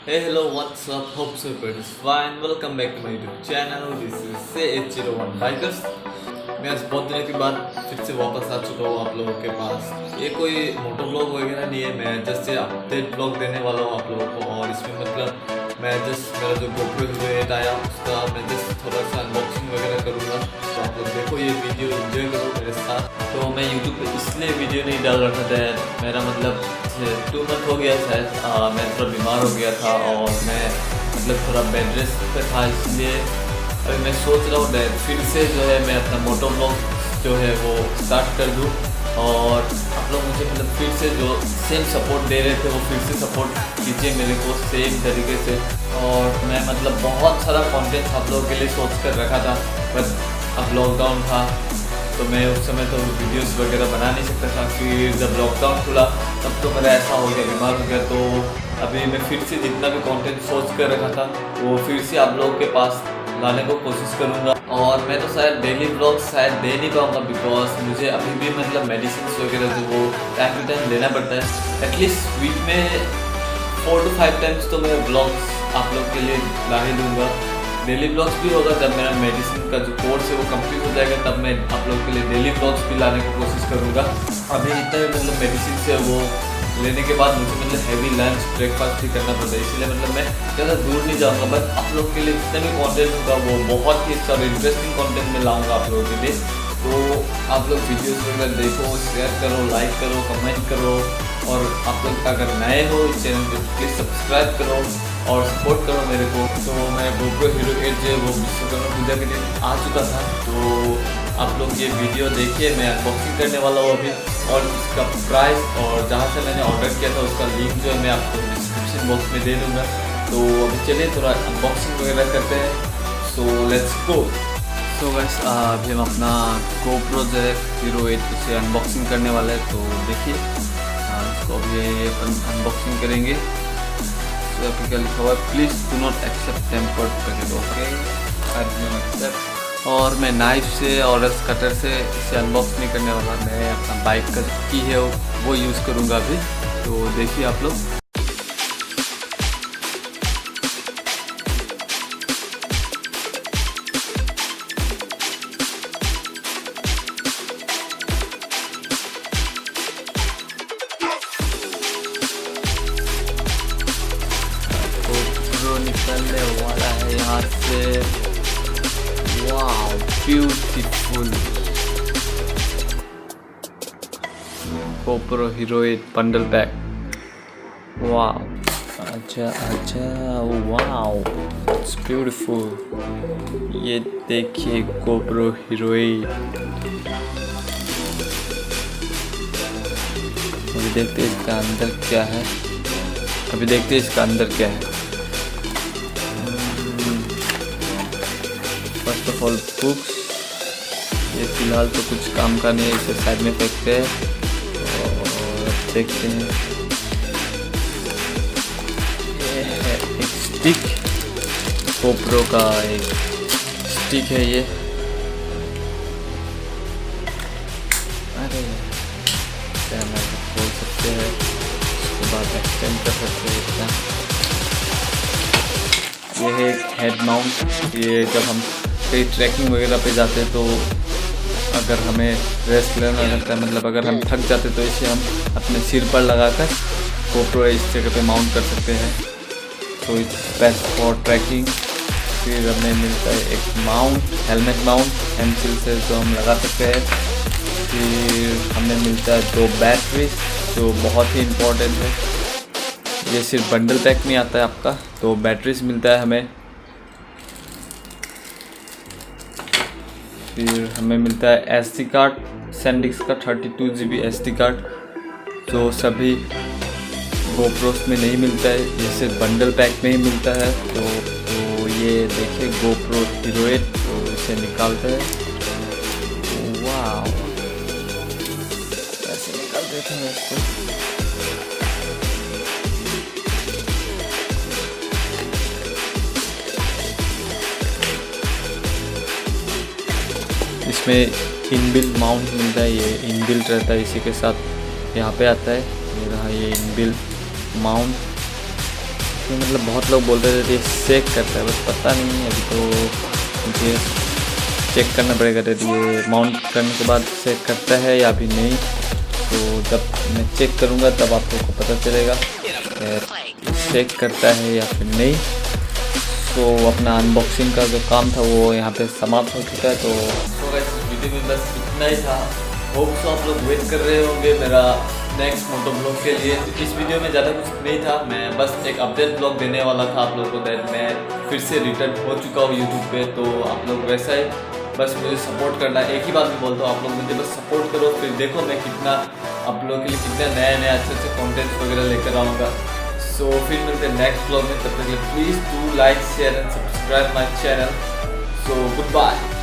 Hey, hello, what's up? Hope so everybody is fine. Welcome back to my YouTube channel. This is Say801 Bikers. मैं आज बहुत दिनों के बाद फिर से वापस आ चुका हूँ आप लोगों के पास। ये कोई मोटो ब्लॉग वगैरह नहीं है, मैं जस्ट अपडेट ब्लॉग देने वाला हूँ आप लोगों को। और इसमें मतलब मैं जस्ट मेरा जो GoPro Hero 8 आया उसका मैं जस्ट थोड़ा सा अनबॉक्सिंग वगैरह करूँगा। तो आप लोग देखो ये वीडियो एंजॉय करो मेरे साथ। तो मैं YouTube पे इसलिए वीडियो नहीं डाल रहा था, मेरा मतलब 2 मंथ हो गया शायद। मैं थोड़ा बीमार हो गया था और मैं मतलब थोड़ा बेड रेस्ट पे था, इसलिए अभी मैं सोच रहा हूँ फिर से जो है मैं अपना मोटो ब्लॉग जो है वो स्टार्ट कर दूँ। और आप लोग मुझे मतलब फिर से जो सेम सपोर्ट दे रहे थे वो फिर से सपोर्ट कीजिए मेरे को सेम तरीके से। और मैं मतलब बहुत सारा कंटेंट आप लोगों के लिए सोच कर रखा था, बट अब लॉकडाउन था तो मैं उस समय तो वीडियोस वगैरह बना नहीं सकता था। फिर जब लॉकडाउन खुला तब तो मेरा ऐसा हो गया, बीमार हो गया। तो अभी मैं फिर से जितना भी कंटेंट सोच कर रखा था वो फिर से आप लोगों के पास लाने को कोशिश करूँगा। और मैं तो शायद डेली ब्लॉग शायद दे नहीं पाऊँगा, बिकॉज मुझे अभी भी मतलब मेडिसिन वगैरह जो वो टाइम टू टाइम लेना पड़ता है। एटलीस्ट वीक में 4 to 5 टाइम्स तो मैं ब्लॉग्स आप लोग के लिए ला ही दूँगा। डेली ब्लॉग्स भी होगा जब मेरा मेडिसिन का जो कोर्स है वो कंप्लीट हो जाएगा, तब मैं आप लोग के लिए डेली ब्लॉग्स भी लाने की कोशिश करूँगा। अभी जितना भी मतलब मेडिसिन से वो लेने के बाद मुझे मतलब हैवी लंच ब्रेकफास्ट भी करना पड़ता है, इसलिए मतलब मैं ज़्यादा दूर नहीं जाऊँगा। बट आप लोग के लिए जितना भी कॉन्टेंट होगा वो बहुत ही अच्छा और इंटरेस्टिंग कॉन्टेंट में लाऊँगा आप लोगों के लिए। तो आप लोग वीडियोज़ वगैरह देखो, शेयर करो, लाइक करो, कमेंट करो। और आप लोग अगर नए हो इस चैनल को प्लीज़ सब्सक्राइब करो और सपोर्ट करो मेरे को। तो मैं GoPro Hero 8 जो है वो विश्वकर्मा पूजा के दिन आ चुका था, तो आप लोग ये वीडियो देखिए। मैं अनबॉक्सिंग करने वाला हूँ अभी, और इसका प्राइस और जहाँ से मैंने ऑर्डर किया था उसका लिंक जो है मैं आपको डिस्क्रिप्शन बॉक्स में दे दूँगा। तो अभी चलिए थोड़ा अनबॉक्सिंग वगैरह करते हैं। So let's go. तो बस अभी हम अपना GoPro जो है Hero 8 से अनबॉक्सिंग करने वाले हैं। तो देखिए इसको अभी अपन अनबॉक्सिंग करेंगे। तो अभी क्या लिखा हुआ है, please do not accept tampered packet. Okay, accept. और मैं नाइफ से और कटर से इसे अनबॉक्स नहीं करने वाला, मैं अपना बाइक का की है वो यूज़ करूँगा अभी। तो देखिए आप लोग। निकलने वाला है यहाँ से। Wow, beautiful GoPro Hero 8 bundle pack. Wow, अच्छा अच्छा, वाव, इट्स ब्यूटीफुल। ये देखिए GoPro Hero 8। अभी देखते हैं इसका अंदर क्या है। अभी देखते हैं इसका अंदर क्या है। फर्स्ट ऑफ ऑल बुक्स, ये फिलहाल तो कुछ काम का नहीं है, इसे साइड में फेंकते हैं और देखते हैं। ये है एक स्टिक, GoPro का एक स्टिक है ये। अरे कैमरा खोल सकते हैं, उसके बाद एक्सटेंड कर सकते हैं इसका। ये है एक हेड माउंट। ये जब हम कहीं ट्रैकिंग वगैरह पे जाते हैं तो अगर हमें रेस्ट लेना लगता है, मतलब अगर हम थक जाते तो इसे हम अपने सिर पर लगाकर GoPro इस जगह पे माउंट कर सकते हैं। तो इट्स बेस्ट फॉर ट्रैकिंग। फिर हमें मिलता है एक माउंट, हेलमेट माउंट पेंसिल से जो हम लगा सकते हैं। फिर हमें मिलता है 2 बैटरी जो बहुत ही इम्पोर्टेंट है। ये सिर्फ बंडल पैक में आता है आपका, तो बैटरीज मिलता है हमें। फिर हमें मिलता है SD कार्ड, सैनडिस्क का 32 GB SD कार्ड, जो सभी GoPros में नहीं मिलता है, ये सिर्फ बंडल पैक में ही मिलता है। तो ये देखिए GoPro Hero 8, तो इसे निकालते हैं। वाह, कैसे निकाल देते हैं इसको। इसमें इनबिल्ट माउंट मिलता है, ये इनबिल्ट रहता है, इसी के साथ यहाँ पे आता है। ये रहा ये इनबिल्ट माउंट। इसमें मतलब बहुत लोग बोल रहे थे ये सेक करता है, बस पता नहीं अभी तो मुझे चेक करना पड़ेगा ये माउंट करने के बाद सेक करता है या भी नहीं। तो जब मैं चेक करूँगा तब आप लोगों को पता चलेगा सेक करता है या फिर नहीं। तो अपना अनबॉक्सिंग का जो काम था वो यहाँ पे समाप्त हो चुका है। तो इस वीडियो में बस इतना ही था। होप सो आप लोग वेट कर रहे होंगे मेरा नेक्स्ट मोटो ब्लॉग के लिए। इस वीडियो में ज़्यादा कुछ नहीं था, मैं बस एक अपडेट ब्लॉग देने वाला था आप लोगों को दैट मैं फिर से रिटर्न हो चुका हूँ यूट्यूब पे। तो आप लोग वैसा ही बस मुझे सपोर्ट करना है। एक ही बात मैं बोलता हूँ, आप लोग मुझे बस सपोर्ट करो, फिर देखो मैं कितना आप लोगों के लिए कितने नए अच्छे कंटेंट्स वगैरह लेकर आऊँगा। सो फिर मिलते हैं नेक्स्ट ब्लॉग में, तब तक के लिए please do like share and subscribe my channel. So good bye.